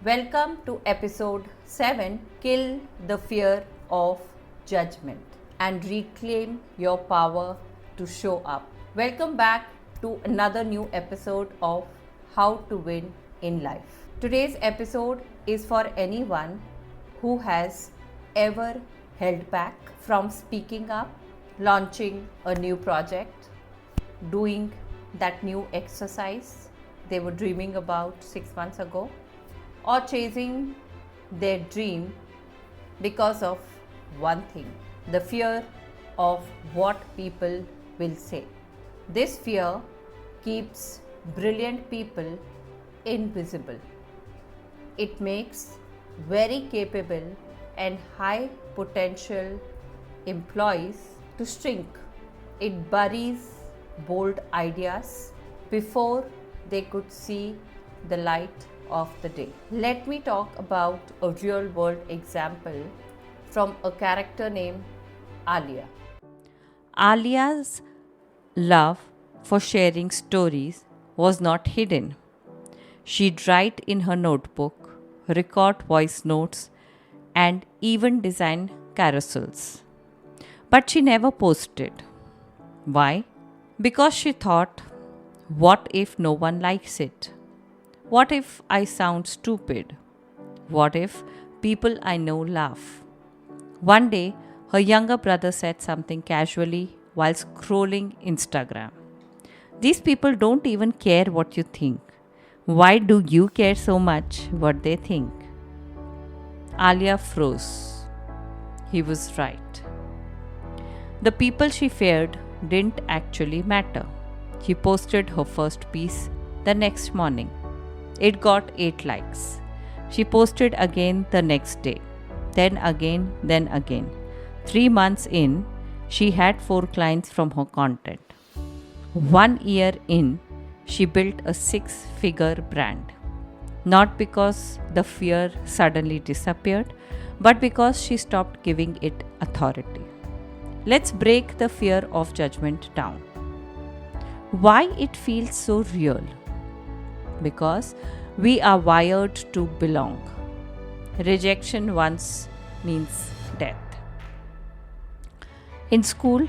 Welcome to episode 7, Kill the Fear of Judgment and Reclaim Your Power to Show Up. Welcome back to another new episode of How to Win in Life. Today's episode is for anyone who has ever held back from speaking up, launching a new project, doing that new exercise they were dreaming about 6 months ago, or chasing their dream because of one thing, the fear of what people will say. This fear keeps brilliant people invisible. It makes very capable and high potential employees to shrink. It buries bold ideas before they could see the light of the day. Let me talk about a real world example from a character named Alia. Alia's love for sharing stories was not hidden. She'd write in her notebook, record voice notes, and even design carousels. But she never posted. Why? Because she thought, what if no one likes it? What if I sound stupid? What if people I know laugh? One day, her younger brother said something casually while scrolling Instagram. These people don't even care what you think. Why do you care so much what they think? Alia froze. He was right. The people she feared didn't actually matter. She posted her first piece the next morning. It got 8 likes. She posted again the next day. Then again, then again. 3 months in, she had 4 clients from her content. 1 year in, she built a 6-figure brand. Not because the fear suddenly disappeared, but because she stopped giving it authority. Let's break the fear of judgment down. Why it feels so real? Because we are wired to belong. Rejection once means death. In school,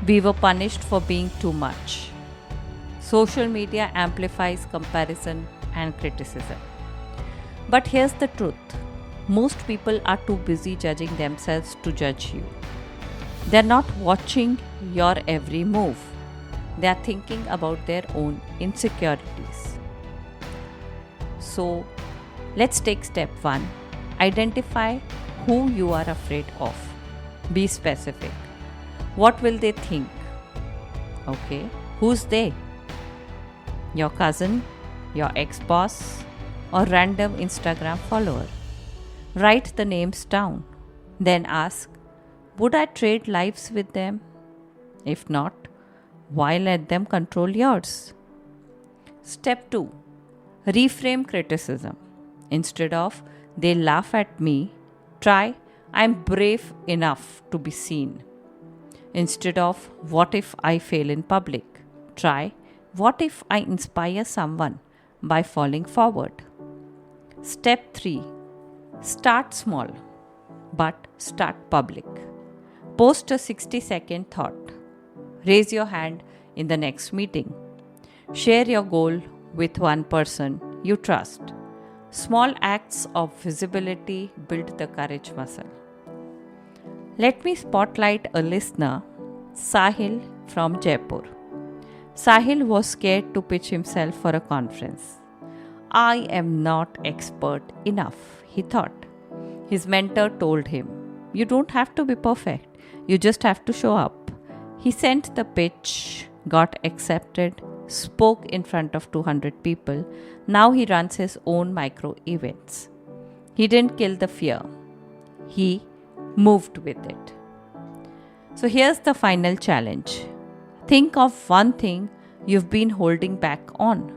we were punished for being too much. Social media amplifies comparison and criticism. But here's the truth. Most people are too busy judging themselves to judge you. They're not watching your every move. They are thinking about their own insecurities. So, let's take step 1. Identify who you are afraid of. Be specific. What will they think? Okay, who's they? Your cousin, your ex-boss, or random Instagram follower? Write the names down. Then ask, would I trade lives with them? If not, why let them control yours? Step 2. Reframe criticism. Instead of, they laugh at me, try, I'm brave enough to be seen. Instead of, what if I fail in public? Try, what if I inspire someone by falling forward? Step 3. Start small, but start public. Post a 60-second thought. Raise your hand in the next meeting. Share your goal with one person you trust. Small acts of visibility build the courage muscle. Let me spotlight a listener, Sahil from Jaipur. Sahil was scared to pitch himself for a conference. I am not expert enough, he thought. His mentor told him, you don't have to be perfect, you just have to show up. He sent the pitch, got accepted, spoke in front of 200 people. Now he runs his own micro events. He didn't kill the fear. He moved with it. So here's the final challenge. Think of one thing you've been holding back on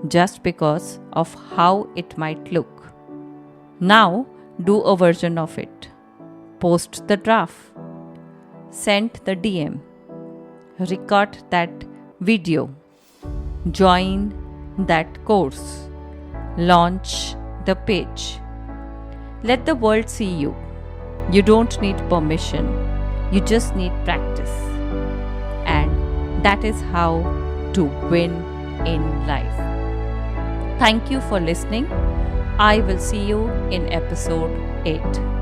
just because of how it might look. Now do a version of it. Post the draft. Send the DM. Record that video. Join that course. Launch the page. Let the world see you. You don't need permission, you just need practice. And that is how to win in life. Thank you for listening. I will see you in episode 8.